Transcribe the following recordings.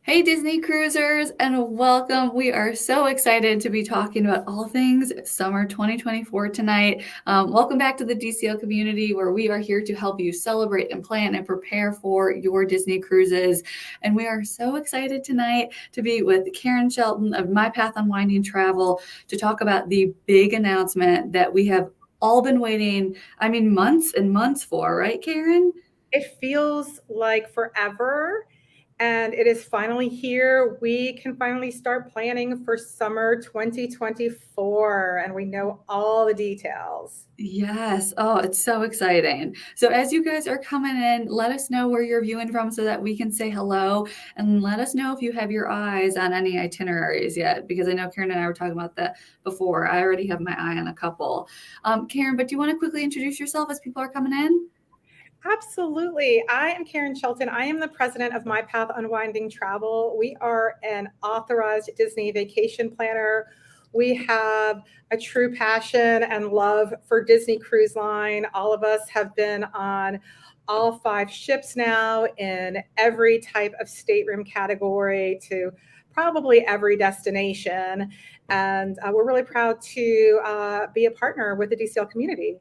Hey, Disney cruisers, and welcome. We are so excited to be talking about all things summer 2024 tonight. Welcome back to the DCL community, where we are here to help you celebrate and plan and prepare for your Disney cruises. And we are so excited tonight to be with Karen Shelton of My Path Unwinding Travel to talk about the big announcement that we have all been waiting, months and months for, right, Karen? It feels like forever, and it is finally here. We can finally start planning for summer 2024, and we know all the details. Yes. Oh, it's so exciting. So as you guys are coming in, let us know where you're viewing from so that we can say hello, and let us know if you have your eyes on any itineraries yet, because I know Karen and I were talking about that before. I already have my eye on a couple. Karen, but do you want to quickly introduce yourself as people are coming in? Absolutely. I am Karen Shelton. I am the president of My Path Unwinding Travel. We are an authorized Disney vacation planner. We have a true passion and love for Disney Cruise Line. All of us have been on all 5 ships now in every type of stateroom category to probably every destination. And we're really proud to be a partner with the DCL community.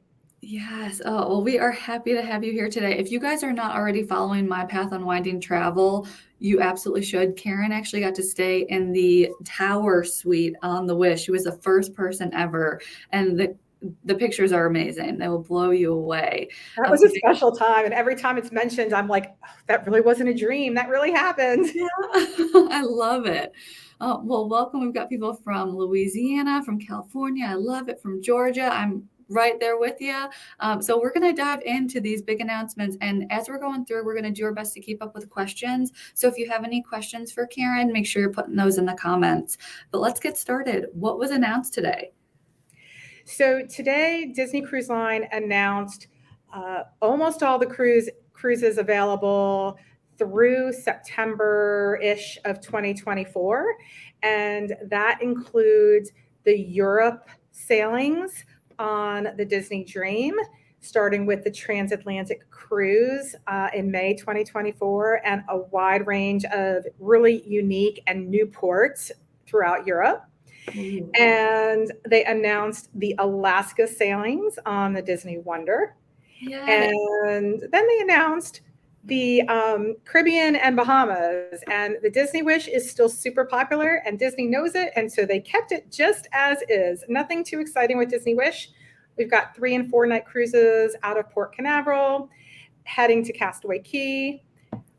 Yes. Oh, well, we are happy to have you here today. If you guys are not already following My Path Unwinding Travel, you absolutely should. Karen actually got to stay in the Tower Suite on the Wish. She was the first person ever, and the pictures are amazing. They will blow you away. That was a special time, and every time it's mentioned, I'm like, "Oh, that really wasn't a dream. That really happened." Yeah, I love it. Well, welcome. We've got people from Louisiana, from California. I love it. From Georgia. I'm right there with you. So we're going to dive into these big announcements. And as we're going through, we're going to do our best to keep up with questions. So if you have any questions for Karen, make sure you're putting those in the comments. But let's get started. What was announced today? So today, Disney Cruise Line announced almost all the cruises available through September-ish of 2024, and that includes the Europe sailings on the Disney Dream, starting with the transatlantic cruise in May 2024, and a wide range of really unique and new ports throughout Europe. Ooh. And they announced the Alaska sailings on the Disney Wonder. Yay. And then they announced the Caribbean and Bahamas. And the Disney Wish is still super popular, and Disney knows it. And so they kept it just as is. Nothing too exciting with Disney Wish. We've got 3 and 4 night cruises out of Port Canaveral, heading to Castaway Cay.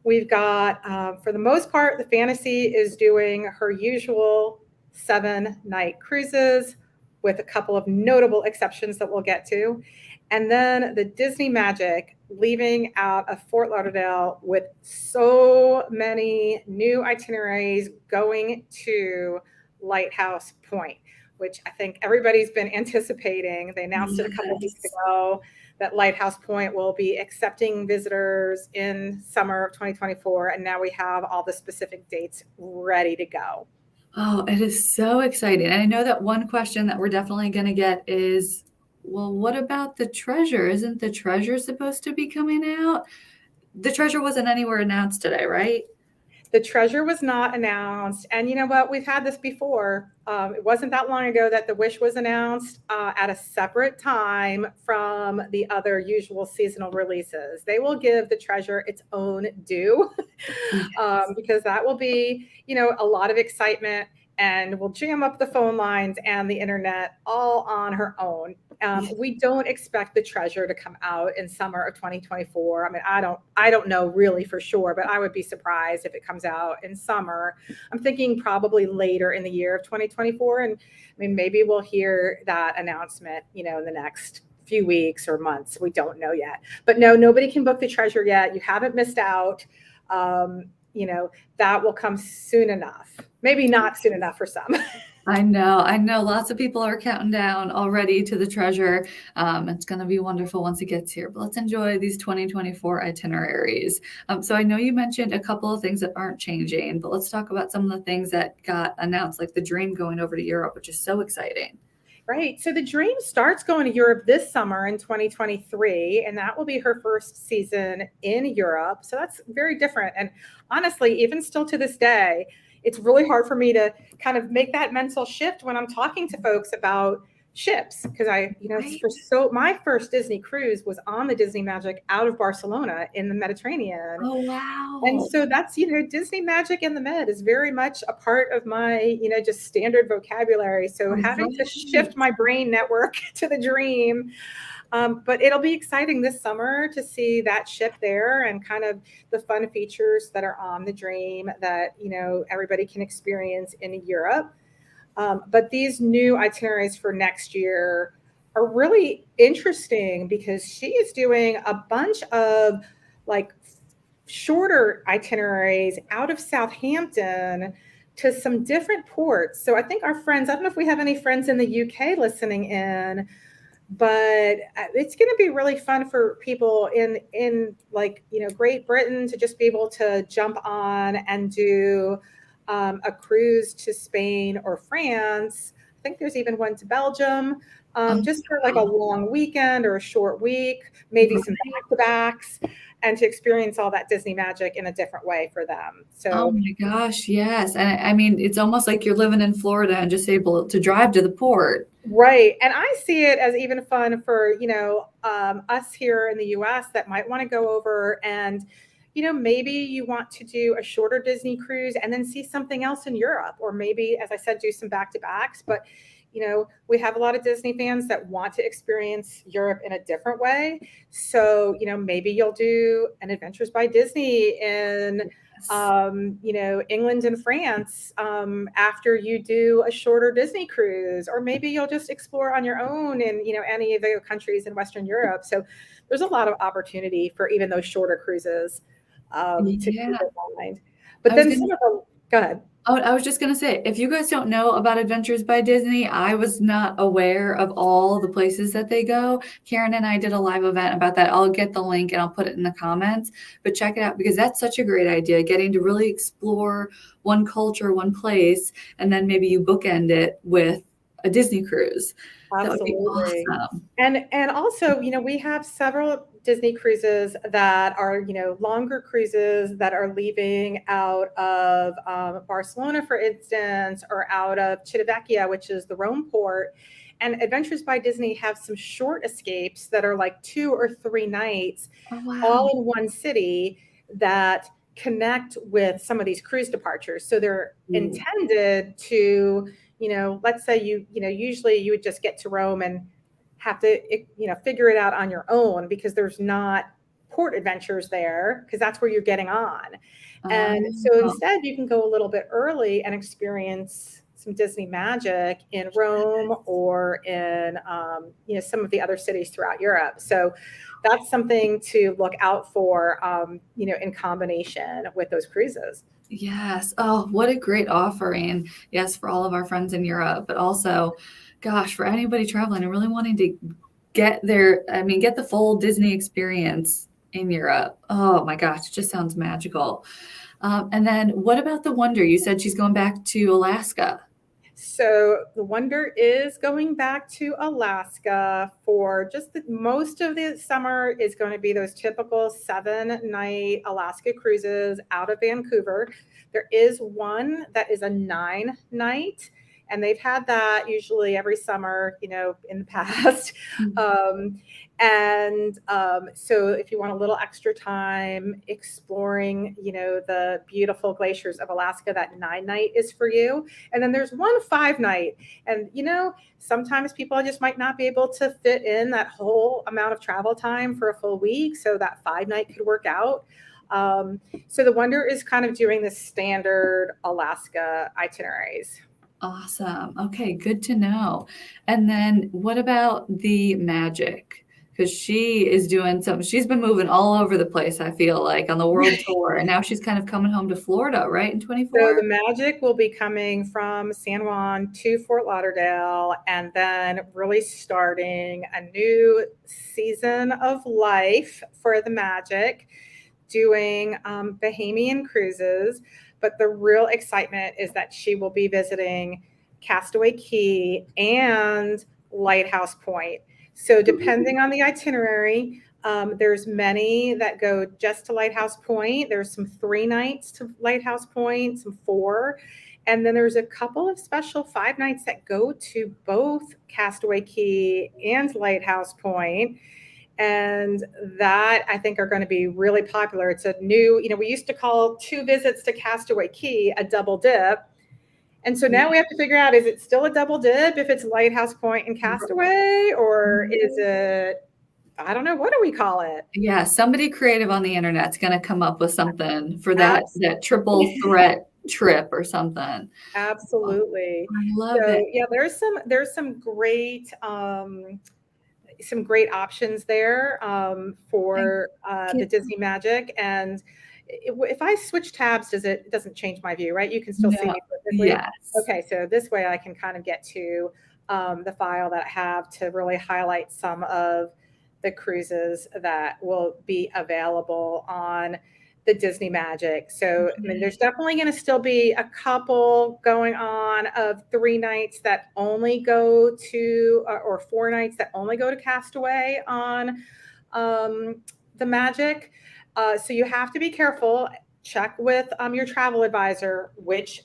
We've got, for the most part, the Fantasy is doing her usual 7-night cruises, with a couple of notable exceptions that we'll get to. And then the Disney Magic, leaving out of Fort Lauderdale with so many new itineraries going to Lighthouse Point, which I think everybody's been anticipating. They announced it a couple of weeks Yes. ago that Lighthouse Point will be accepting visitors in summer of 2024. And now we have all the specific dates ready to go. Oh, it is so exciting. And I know that one question that we're definitely going to get is, well, what about the treasure? Isn't the treasure supposed to be coming out? The treasure wasn't anywhere announced today, right? The treasure was not announced. And you know what? We've had this before. It wasn't that long ago that the Wish was announced at a separate time from the other usual seasonal releases. They will give the treasure its own due Yes. because that will be, a lot of excitement, and will jam up the phone lines and the internet all on her own. We don't expect the treasure to come out in summer of 2024. I mean, I don't know really for sure, but I would be surprised if it comes out in summer. I'm thinking probably later in the year of 2024, and I mean, maybe we'll hear that announcement, in the next few weeks or months. We don't know yet. But no, nobody can book the treasure yet. You haven't missed out. That will come soon enough. Maybe not soon enough for some. I know. Lots of people are counting down already to the treasure. It's going to be wonderful once it gets here. But let's enjoy these 2024 itineraries. So I know you mentioned a couple of things that aren't changing, but let's talk about some of the things that got announced, like the Dream going over to Europe, which is so exciting. Right. So the dream starts going to Europe this summer in 2023, and that will be her first season in Europe. So that's very different. And honestly, even still to this day, it's really hard for me to kind of make that mental shift when I'm talking to folks about ships because Right? my first Disney cruise was on the Disney Magic out of Barcelona in the Mediterranean. Oh, And wow. so that's, Disney magic in the Med is very much a part of my, just standard vocabulary. So having to shift Right. my brain network to the dream. But it'll be exciting this summer to see that ship there and kind of the fun features that are on the dream that, everybody can experience in Europe. But these new itineraries for next year are really interesting because she is doing a bunch of like shorter itineraries out of Southampton to some different ports. So I think our friends, I don't know if we have any friends in the UK listening in, but it's going to be really fun for people in like, Great Britain to just be able to jump on and do a cruise to Spain or France. I think there's even one to Belgium, Oh, just for like a wow. long weekend or a short week, maybe some back-to-backs, and to experience all that Disney magic in a different way for them. Oh So my gosh, yes. And I mean, it's almost like you're living in Florida and just able to drive to the port. right. And I see it as even fun for, us here in the US that might want to go over and, maybe you want to do a shorter Disney cruise and then see something else in Europe, or maybe, as I said, do some back to backs. But, we have a lot of Disney fans that want to experience Europe in a different way. So, maybe you'll do an Adventures by Disney in Yes. England and France after you do a shorter Disney cruise, or maybe you'll just explore on your own in, any of the countries in Western Europe. So there's a lot of opportunity for even those shorter cruises to keep Yeah. in mind. But I was then gonna some of the, go ahead. Oh, I was just gonna say, if you guys don't know about Adventures by Disney, I was not aware of all the places that they go. Karen and I did a live event about that. I'll get the link and I'll put it in the comments, but check it out because that's such a great idea, getting to really explore one culture, one place, and then maybe you bookend it with a Disney cruise. That would be Absolutely. awesome. And also, we have several Disney cruises that are, longer cruises that are leaving out of Barcelona, for instance, or out of Civitavecchia, which is the Rome port. And Adventures by Disney have some short escapes that are like 2 or 3 nights, Oh, wow. all in one city that connect with some of these cruise departures. So they're Ooh. intended to, let's say usually you would just get to Rome and have to, figure it out on your own because there's not port adventures there because that's where you're getting on. And so Oh, instead you can go a little bit early and experience some Disney magic in Rome or in, some of the other cities throughout Europe. So that's something to look out for, in combination with those cruises. yes. Oh, what a great offering. Yes, for all of our friends in Europe, but also, gosh, for anybody traveling and really wanting to get the full Disney experience in Europe. Oh my gosh, it just sounds magical. And then what about the Wonder? You said she's going back to Alaska. So the Wonder is going back to Alaska for just most of the summer is going to be those typical 7-night Alaska cruises out of Vancouver. There is one that is a 9-night, and they've had that usually every summer, in the past. Mhm. So if you want a little extra time exploring, the beautiful glaciers of Alaska, that 9-night is for you. And then there's one 5-night. And, sometimes people just might not be able to fit in that whole amount of travel time for a full week. So that 5-night could work out. So the Wonder is kind of doing the standard Alaska itineraries. Awesome. Okay, good to know. And then what about the Magic? Because she is doing something. She's been moving all over the place, I feel like, on the world tour. And now she's kind of coming home to Florida, right? In So 24? the Magic will be coming from San Juan to Fort Lauderdale and then really starting a new season of life for the Magic, doing Bahamian cruises. But the real excitement is that she will be visiting Castaway Key and Lighthouse Point. So depending on the itinerary, there's many that go just to Lighthouse Point. There's some 3 nights to Lighthouse Point, some 4. And then there's a couple of special 5 nights that go to both Castaway Cay and Lighthouse Point. And that I think are going to be really popular. It's a new, we used to call 2 visits to Castaway Cay a double dip. And so now we have to figure out, is it still a double dip if it's Lighthouse Point and Castaway, or is it, I don't know, what do we call it? Yeah, somebody creative on the internet's going to come up with something for that triple threat trip or something. Absolutely. I love it. Yeah, there's some great options there for the Disney Magic. And if I switch tabs, it doesn't change my view, right? You can still see me perfectly. Yes. Okay, so this way I can kind of get to the file that I have to really highlight some of the cruises that will be available on the Disney Magic. So I mean, there's definitely going to still be a couple going on of 3 nights that only go to, or 4 nights that only go to Castaway on the Magic. So you have to be careful. Check with your travel advisor which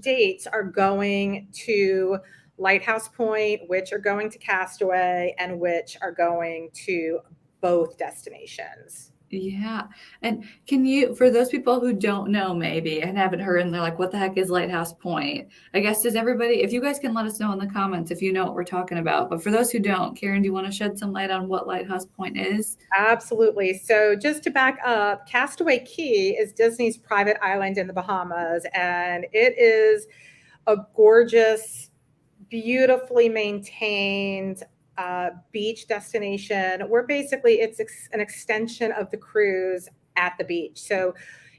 dates are going to Lighthouse Point, which are going to Castaway, and which are going to both destinations. Yeah. And can you, for those people who don't know maybe and haven't heard and they're like, what the heck is Lighthouse Point? I guess does everybody, if you guys can let us know in the comments if you know what we're talking about. But for those who don't, Karen, do you want to shed some light on what Lighthouse Point is? Absolutely. So just to back up, Castaway Cay is Disney's private island in the Bahamas, and it is a gorgeous, beautifully maintained beach destination where basically it's an extension of the cruise at the beach. So,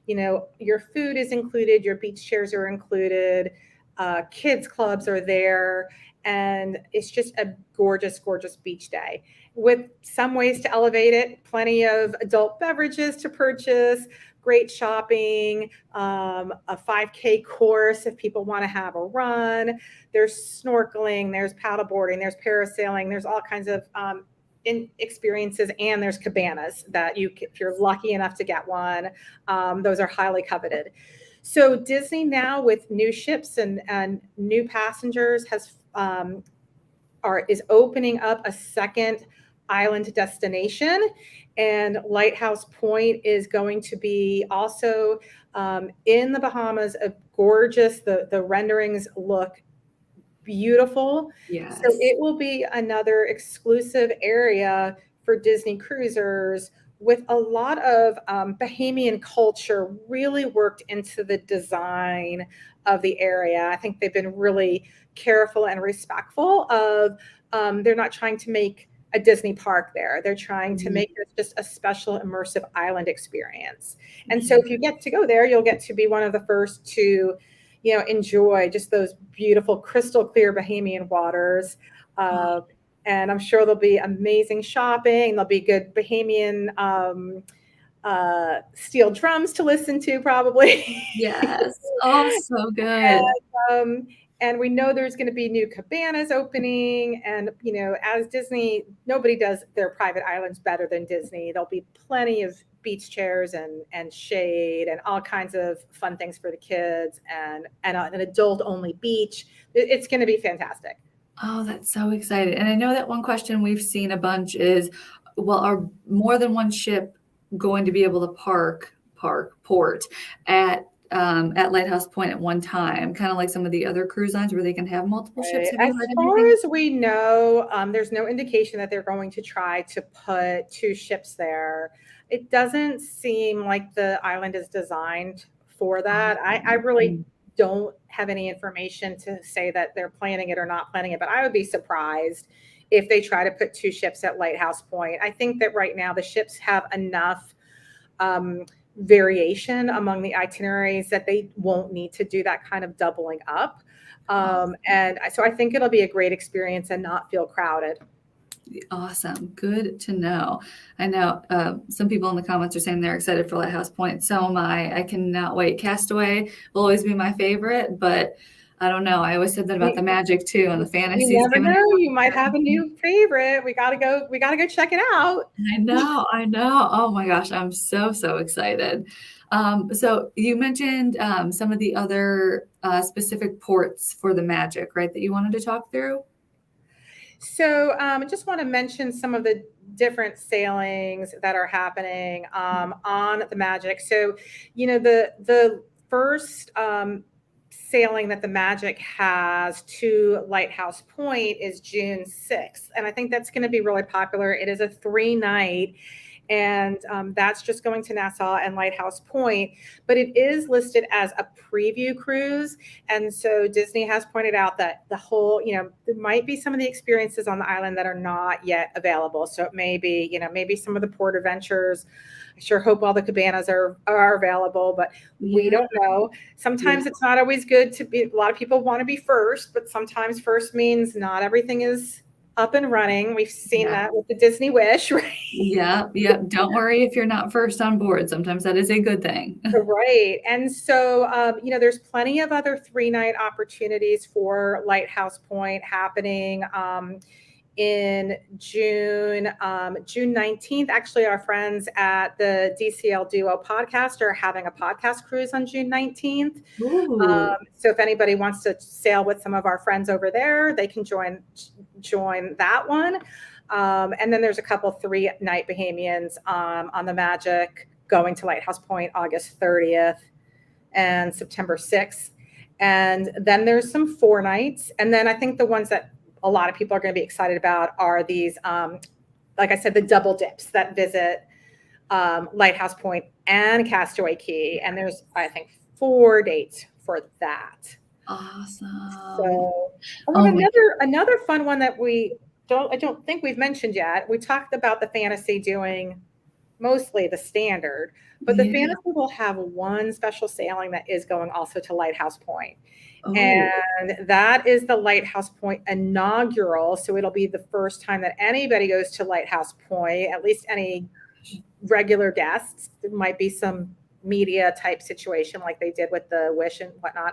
your food is included, your beach chairs are included, kids clubs are there, and it's just a gorgeous, gorgeous beach day with some ways to elevate it, plenty of adult beverages to purchase, great shopping, a 5K course if people want to have a run. There's snorkeling, there's paddleboarding, there's parasailing, there's all kinds of experiences, and there's cabanas that if you're lucky enough to get one, those are highly coveted. So Disney now, with new ships and new passengers, is opening up a second island destination, and Lighthouse Point is going to be also in the Bahamas. A gorgeous, the renderings look beautiful. Yes. So it will be another exclusive area for Disney cruisers, with a lot of Bahamian culture really worked into the design of the area. I think they've been really careful and respectful of, they're not trying to make a Disney park there. They're trying to make it just a special immersive island experience. And so if you get to go there, you'll get to be one of the first to, enjoy just those beautiful crystal clear Bahamian waters. And I'm sure there'll be amazing shopping. There'll be good Bahamian steel drums to listen to, probably. Yes. Oh, so good. And we know there's going to be new cabanas opening. And, as Disney, nobody does their private islands better than Disney. There'll be plenty of beach chairs and shade and all kinds of fun things for the kids, and an adult-only beach. It's going to be fantastic. Oh, that's so exciting. And I know that one question we've seen a bunch is, well, are more than one ship going to be able to port at Lighthouse Point at one time, kind of like some of the other cruise lines where they can have multiple ships? As far as we know, there's no indication that they're going to try to put 2 ships there. It doesn't seem like the island is designed for that. I really don't have any information to say that they're planning it or not planning it, but I would be surprised if they try to put 2 ships at Lighthouse Point. I think that right now the ships have enough variation among the itineraries that they won't need to do that kind of doubling up. And so I think it'll be a great experience and not feel crowded. Awesome. Good to know. I know some people in the comments are saying they're excited for Lighthouse Point. So am I. I cannot wait. Castaway will always be my favorite, but I don't know. I always said that about the Magic too, and the You fantasies never given. know. You might have a new favorite. We gotta go check it out. I know. Oh my gosh, I'm so excited. So you mentioned some of the other specific ports for the Magic, right, that you wanted to talk through? So I just want to mention some of the different sailings that are happening on the Magic. So, the first sailing that the Magic has to Lighthouse Point is June 6th. And I think that's going to be really popular. It is a 3-night, and that's just going to Nassau and Lighthouse Point, but it is listed as a preview cruise. And so Disney has pointed out that the whole, there might be some of the experiences on the island that are not yet available. So it may be, maybe some of the port adventures. I sure hope all the cabanas are available, but we don't know. Sometimes it's not always good to be, a lot of people want to be first, but sometimes first means not everything is up and running. We've seen that with the Disney Wish, right? Yeah. Don't worry if you're not first on board. Sometimes that is a good thing. Right. And so, there's plenty of other 3-night opportunities for Lighthouse Point happening in June, June 19th. Actually, our friends at the DCL Duo podcast are having a podcast cruise on June 19th. So if anybody wants to sail with some of our friends over there, they can join that one. And then there's a couple 3-night Bahamians on the Magic going to Lighthouse Point August 30th and September 6th. And then there's some 4 nights. And then I think the ones that a lot of people are going to be excited about are these, like I said, the double dips that visit Lighthouse Point and Castaway Cay. And there's, I think, 4 dates for that. Awesome. So another fun one that I don't think we've mentioned yet. We talked about the Fantasy doing mostly the standard, but the Fantasy will have one special sailing that is going also to Lighthouse Point. And that is the Lighthouse Point inaugural. So it'll be the first time that anybody goes to Lighthouse Point, at least any regular guests. There might be some media type situation like they did with the Wish and whatnot.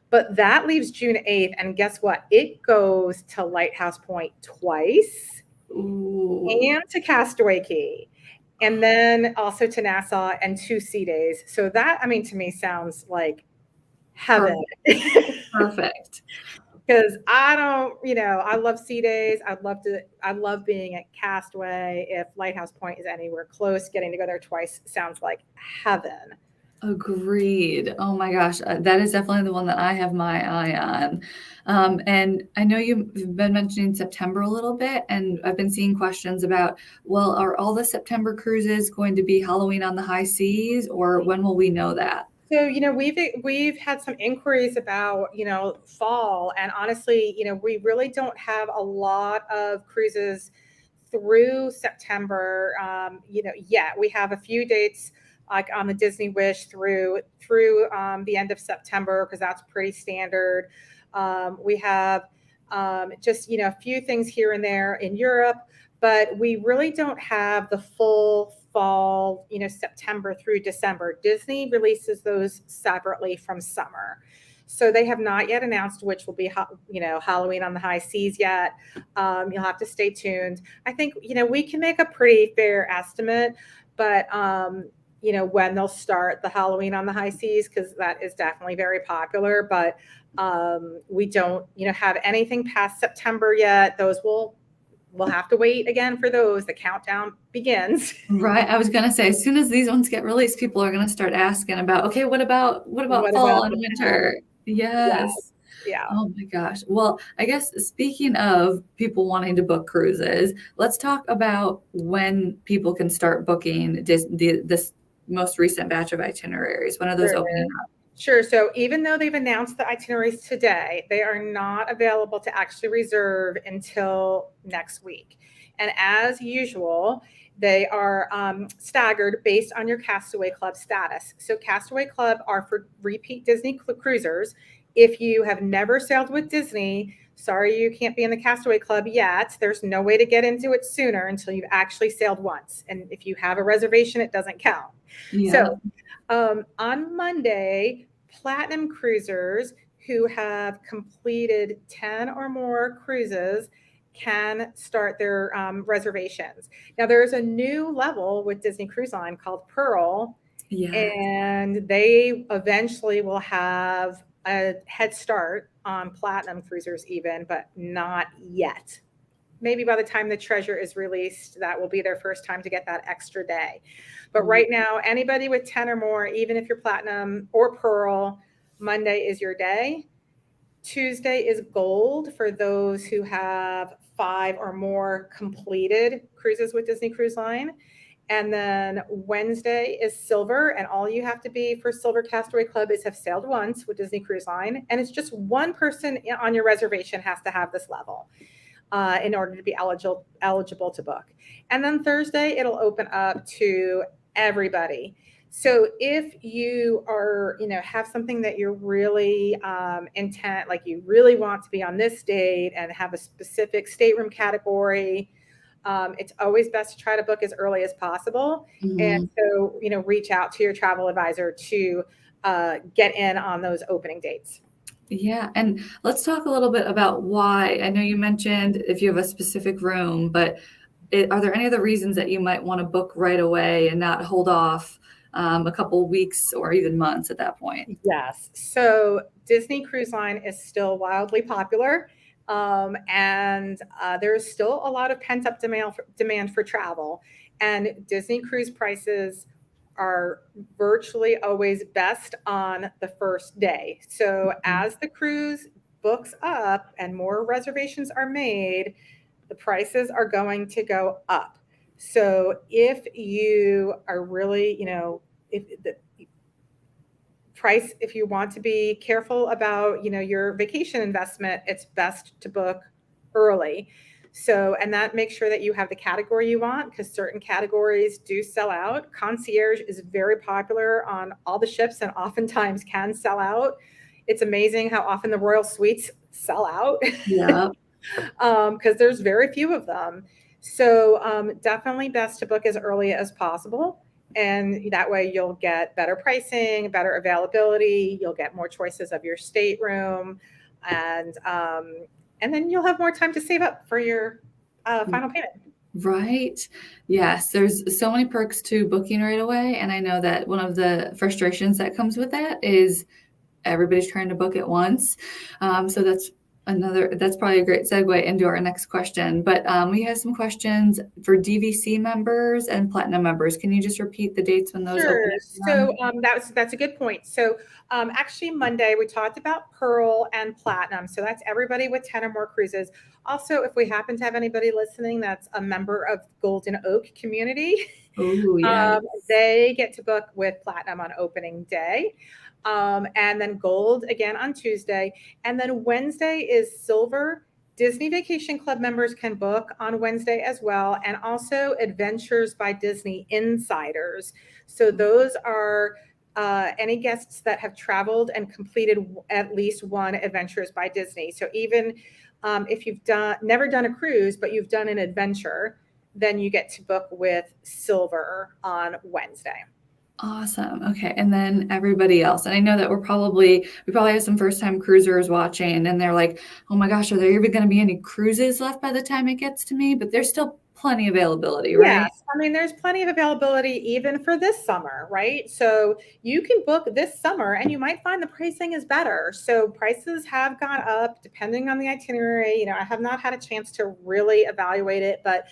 But that leaves June 8th. And guess what? It goes to Lighthouse Point twice and to Castaway Cay. And then also to Nassau and 2 sea days. So that, to me, sounds like heaven. Perfect. Because I love sea days. I love being at Castaway. If Lighthouse Point is anywhere close, getting to go there twice sounds like heaven. Agreed. Oh my gosh, that is definitely the one that I have my eye on. And I know you've been mentioning September a little bit, and I've been seeing questions about, well, are all the September cruises going to be Halloween on the high seas, or when will we know that? So, we've had some inquiries about, fall, and honestly, we really don't have a lot of cruises through September, yet. We have a few dates like on the Disney Wish through the end of September, because that's pretty standard. We have just, a few things here and there in Europe, but we really don't have the full fall, September through December. Disney releases those separately from summer. So they have not yet announced which will be, Halloween on the high seas yet. You'll have to stay tuned. I think, we can make a pretty fair estimate, but, when they'll start the Halloween on the high seas, because that is definitely very popular. But we don't, have anything past September yet. Those we'll have to wait again for those. The countdown begins. Right. I was going to say, as soon as these ones get released, people are going to start asking about, okay, what about fall and winter? Yes. Yeah. Oh my gosh. Well, I guess speaking of people wanting to book cruises, let's talk about when people can start booking this most recent batch of itineraries. When are those opening up? Sure. So even though they've announced the itineraries today, they are not available to actually reserve until next week. And as usual, they are staggered based on your Castaway Club status. So Castaway Club are for repeat Disney cruisers. If you have never sailed with Disney, sorry, you can't be in the Castaway Club yet. There's no way to get into it sooner until you've actually sailed once. And if you have a reservation, it doesn't count. Yeah. So on Monday, Platinum Cruisers, who have completed 10 or more cruises can start their reservations. Now, there's a new level with Disney Cruise Line called Pearl, Yeah. and they eventually will have a head start on platinum cruisers even, but not yet. Maybe by the time the Treasure is released, that will be their first time to get that extra day. But right now, anybody with 10 or more, even if you're platinum or pearl, Monday is your day. Tuesday is gold for those who have 5 or more completed cruises with Disney Cruise Line. And then Wednesday is silver, and all you have to be for Silver Castaway Club is have sailed once with Disney Cruise Line, and it's just one person on your reservation has to have this level in order to be eligible to book. And then Thursday, it'll open up to everybody. So if you are, have something that you're really intent, like you really want to be on this date and have a specific stateroom category, it's always best to try to book as early as possible. And so, reach out to your travel advisor to get in on those opening dates. Yeah. And let's talk a little bit about why. I know you mentioned if you have a specific room, but are there any other reasons that you might want to book right away and not hold off a couple weeks or even months at that point? Yes. So Disney Cruise Line is still wildly popular. And there's still a lot of pent-up demand for travel. And Disney cruise prices are virtually always best on the first day. So as the cruise books up and more reservations are made, the prices are going to go up. So if you are really, if the price, if you want to be careful about, your vacation investment, it's best to book early. So, and that makes sure that you have the category you want, because certain categories do sell out. Concierge is very popular on all the ships and oftentimes can sell out. It's amazing how often the Royal Suites sell out. Yeah. Because there's very few of them. So definitely best to book as early as possible. And that way you'll get better pricing, better availability. You'll get more choices of your stateroom, and then you'll have more time to save up for your final payment. Right. Yes. There's so many perks to booking right away. And I know that one of the frustrations that comes with that is everybody's trying to book at once. So that's probably a great segue into our next question. But we have some questions for DVC members and platinum members. Can you just repeat the dates when those Sure. open? So that's a good point. So actually Monday we talked about Pearl and Platinum. So that's everybody with 10 or more cruises. Also, if we happen to have anybody listening that's a member of Golden Oak community, they get to book with Platinum on opening day. And then Gold again on Tuesday. And then Wednesday is Silver. Disney Vacation Club members can book on Wednesday as well. And also Adventures by Disney Insiders. So those are any guests that have traveled and completed at least one Adventures by Disney. So even if you've never done a cruise, but you've done an adventure, then you get to book with Silver on Wednesday. Awesome. Okay. And then everybody else. And I know that we probably have some first time cruisers watching and they're like, oh my gosh, are there even going to be any cruises left by the time it gets to me? But there's still plenty of availability, right? Yes. I mean, there's plenty of availability even for this summer, right? So you can book this summer and you might find the pricing is better. So prices have gone up depending on the itinerary. I have not had a chance to really evaluate it, but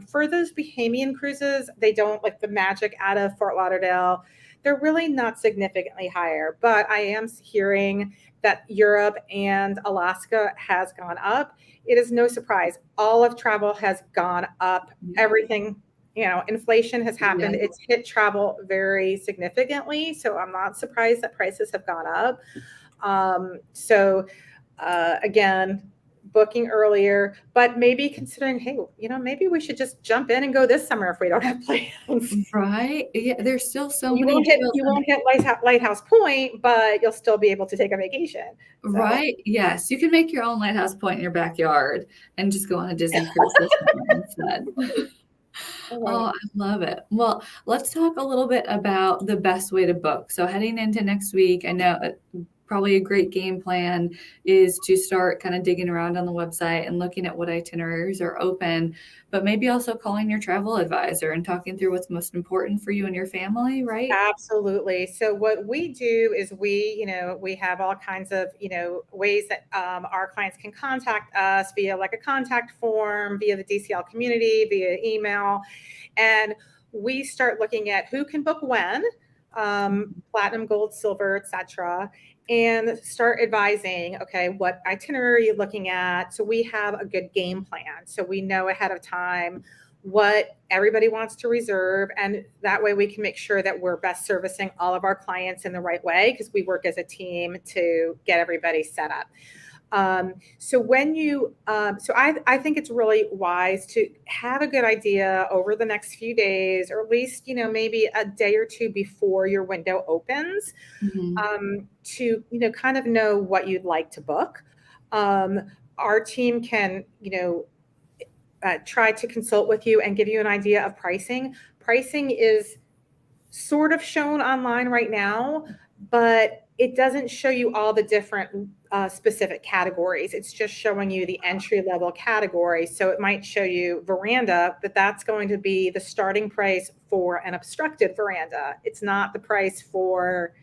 for those Bahamian cruises, they don't, like the Magic out of Fort Lauderdale, they're really not significantly higher. But I am hearing that Europe and Alaska has gone up. It is no surprise. All of travel has gone up. Everything, inflation has happened. Yeah. It's hit travel very significantly. So I'm not surprised that prices have gone up. Again, booking earlier, but maybe considering, hey, maybe we should just jump in and go this summer if we don't have plans. Right. Yeah. There's still so many. You won't hit Lighthouse Point, but you'll still be able to take a vacation. So. Right. Yes. You can make your own Lighthouse Point in your backyard and just go on a Disney cruise this summer instead. Oh, I love it. Well, let's talk a little bit about the best way to book. So heading into next week, I know probably a great game plan is to start kind of digging around on the website and looking at what itineraries are open, but maybe also calling your travel advisor and talking through what's most important for you and your family, right? Absolutely. So what we do is we have all kinds of, ways that our clients can contact us via like a contact form, via the DCL community, via email. And we start looking at who can book when, platinum, gold, silver, etc., and start advising, okay, what itinerary are you looking at? So we have a good game plan. So we know ahead of time what everybody wants to reserve. And that way we can make sure that we're best servicing all of our clients in the right way, because we work as a team to get everybody set up. So I think it's really wise to have a good idea over the next few days, or at least, maybe a day or two before your window opens, to, kind of know what you'd like to book. Our team can, try to consult with you and give you an idea of pricing. Pricing is sort of shown online right now, but it doesn't show you all the different specific categories. It's just showing you the entry level category. So it might show you veranda, but that's going to be the starting price for an obstructed veranda. It's not the price for,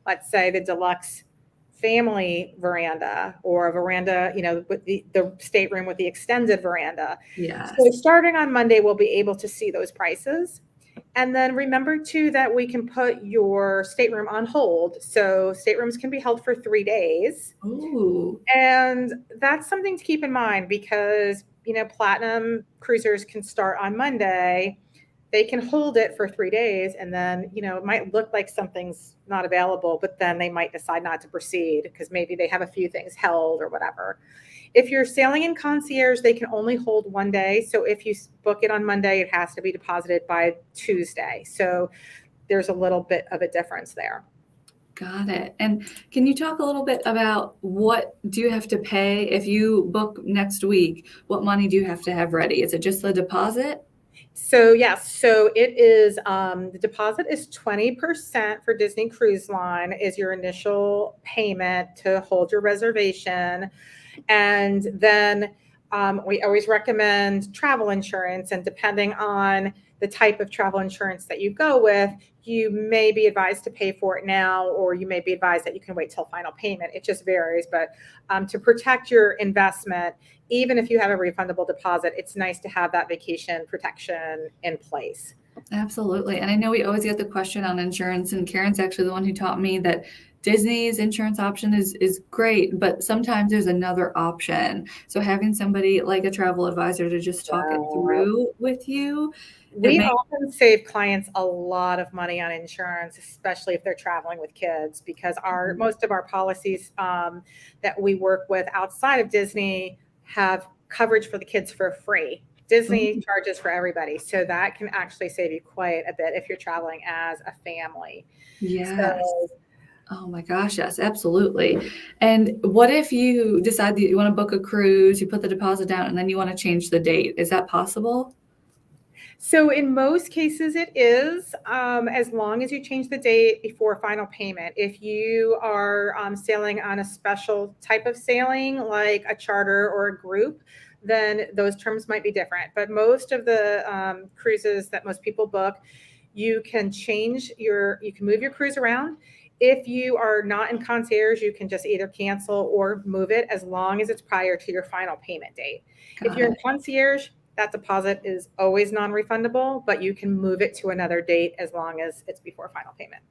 let's say, the deluxe family veranda, or a veranda, with the stateroom with the extended veranda. Yes. So starting on Monday, we'll be able to see those prices. And then remember too that we can put your stateroom on hold. So staterooms can be held for 3 days. Ooh. And that's something to keep in mind, because, platinum cruisers can start on Monday. They can hold it for 3 days, and then, it might look like something's not available, but then they might decide not to proceed because maybe they have a few things held or whatever. If you're sailing in concierge, they can only hold 1 day. So if you book it on Monday, it has to be deposited by Tuesday. So there's a little bit of a difference there. Got it. And can you talk a little bit about what do you have to pay if you book next week? What money do you have to have ready? Is it just the deposit? So yes, so it is, the deposit is 20% for Disney Cruise Line is your initial payment to hold your reservation. And then we always recommend travel insurance, and depending on the type of travel insurance that you go with, you may be advised to pay for it now, or you may be advised that you can wait till final payment. It just varies. But to protect your investment, even if you have a refundable deposit, it's nice to have that vacation protection in place. Absolutely. And I know we always get the question on insurance, and Karen's actually the one who taught me that Disney's insurance option is great, but sometimes there's another option. So having somebody like a travel advisor to just talk it through with you. We often save clients a lot of money on insurance, especially if they're traveling with kids, because most of our policies that we work with outside of Disney have coverage for the kids for free. Disney charges for everybody. So that can actually save you quite a bit if you're traveling as a family. Yes. So, Oh my gosh, yes, absolutely. And what if you decide that you want to book a cruise, you put the deposit down, and then you want to change the date? Is that possible? So in most cases it is, as long as you change the date before final payment. If you are sailing on a special type of sailing, like a charter or a group, then those terms might be different. But most of the cruises that most people book, you can move your cruise around. If you are not in concierge, you can just either cancel or move it, as long as it's prior to your final payment date. If you're in concierge, that deposit is always non-refundable, but you can move it to another date as long as it's before final payment.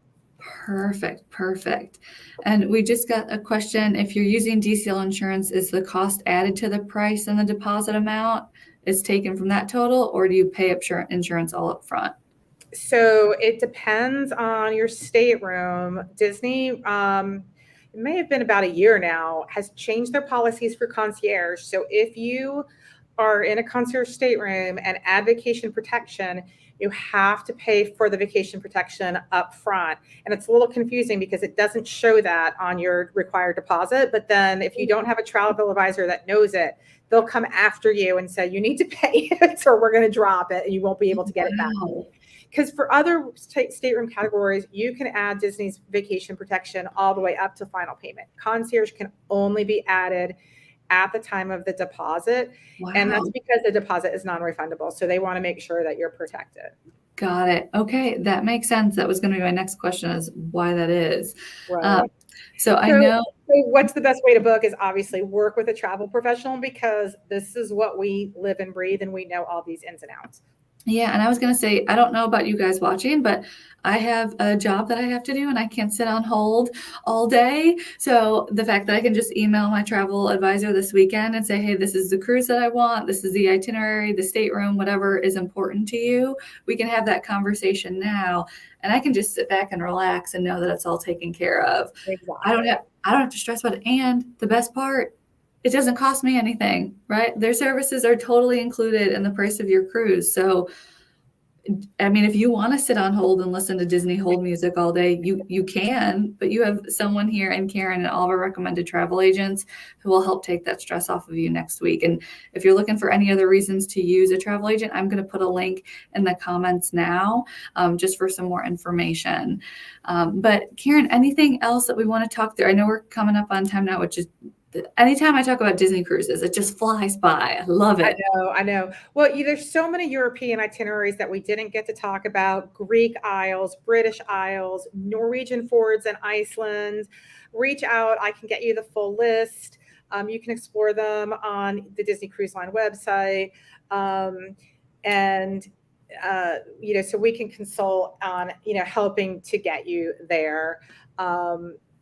Perfect. And we just got a question. If you're using DCL insurance, is the cost added to the price and the deposit amount is taken from that total, or do you pay up insurance all up front? So it depends on your stateroom. Disney, it may have been about a year now, has changed their policies for concierge. So if you are in a concierge stateroom and add vacation protection, you have to pay for the vacation protection up front. And it's a little confusing because it doesn't show that on your required deposit. But then if you don't have a travel advisor that knows it, they'll come after you and say, you need to pay it or we're going to drop it and you won't be able to get it back. because for other stateroom categories, you can add Disney's vacation protection all the way up to final payment. Concierge can only be added at the time of the deposit. Wow. And that's because the deposit is non-refundable. So they want to make sure that you're protected. Got it. Okay, that makes sense. That was going to be my next question, is why that is. Right. So I know. So what's the best way to book is obviously work with a travel professional, because this is what we live and breathe, and we know all these ins and outs. Yeah, and I was going to say, I don't know about you guys watching, but I have a job that I have to do, and I can't sit on hold all day. So the fact that I can just email my travel advisor this weekend and say, hey, this is the cruise that I want, this is the itinerary, the stateroom, whatever is important to you, we can have that conversation now, and I can just sit back and relax and know that it's all taken care of. Exactly. I don't have to stress about it. And the best part, it doesn't cost me anything, right? Their services are totally included in the price of your cruise. So, I mean, if you want to sit on hold and listen to Disney hold music all day, you can, but you have someone here, and Karen and all of our recommended travel agents, who will help take that stress off of you next week. And if you're looking for any other reasons to use a travel agent, I'm going to put a link in the comments now, just for some more information. But Karen, anything else that we want to talk through? I know we're coming up on time now, which is, anytime I talk about Disney cruises, it just flies by. I love it. I know. Well, there's so many European itineraries that we didn't get to talk about: Greek Isles, British Isles, Norwegian Fords and Iceland. Reach out. I can get you the full list. You can explore them on the Disney Cruise Line website. So we can consult on, helping to get you there.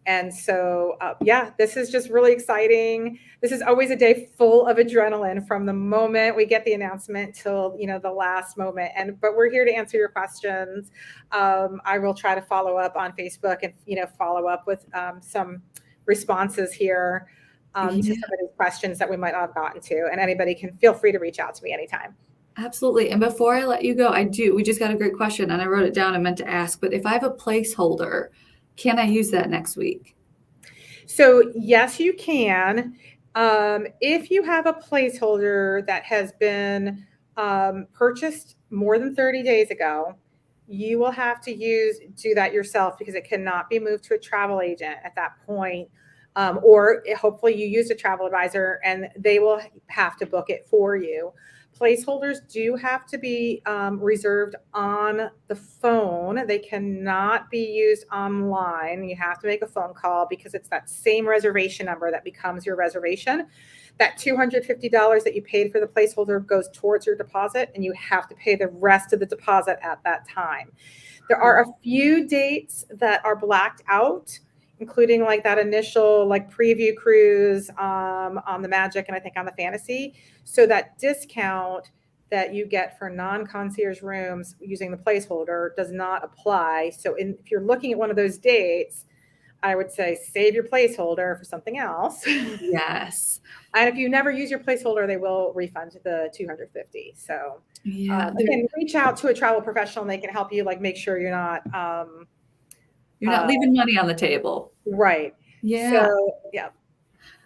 This is just really exciting. This is always a day full of adrenaline from the moment we get the announcement till, the last moment. But we're here to answer your questions. I will try to follow up on Facebook and, follow up with some responses here to some of these questions that we might not have gotten to. And anybody can feel free to reach out to me anytime. Absolutely. And before I let you go, we just got a great question, and I wrote it down and meant to ask, but if I have a placeholder, can I use that next week? So yes, you can. If you have a placeholder that has been purchased more than 30 days ago, you will have to do that yourself, because it cannot be moved to a travel agent at that point. Or hopefully you use a travel advisor and they will have to book it for you. Placeholders do have to be reserved on the phone. They cannot be used online. You have to make a phone call, because it's that same reservation number that becomes your reservation. That $250 that you paid for the placeholder goes towards your deposit, and you have to pay the rest of the deposit at that time. There are a few dates that are blacked out, including like that initial preview cruise on the Magic, and I think on the Fantasy. So that discount that you get for non-concierge rooms using the placeholder does not apply. So if you're looking at one of those dates, I would say save your placeholder for something else. Yes. And if you never use your placeholder, they will refund the $250. So again, reach out to a travel professional, and they can help you make sure you're not leaving money on the table. Right. Yeah. So, yeah.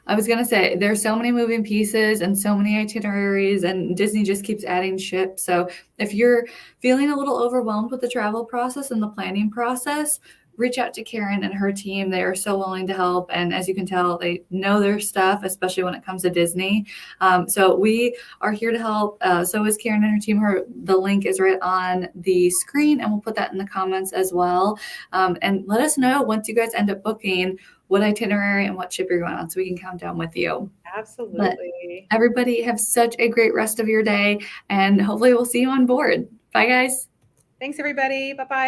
I was going to say, there's so many moving pieces and so many itineraries, and Disney just keeps adding ships. So if you're feeling a little overwhelmed with the travel process and the planning process, reach out to Karen and her team. They are so willing to help. And as you can tell, they know their stuff, especially when it comes to Disney. So we are here to help. So is Karen and her team. The link is right on the screen, and we'll put that in the comments as well. And let us know once you guys end up booking what itinerary and what ship you're going on, so we can count down with you. Absolutely. But everybody have such a great rest of your day, and hopefully we'll see you on board. Bye, guys. Thanks, everybody. Bye-bye.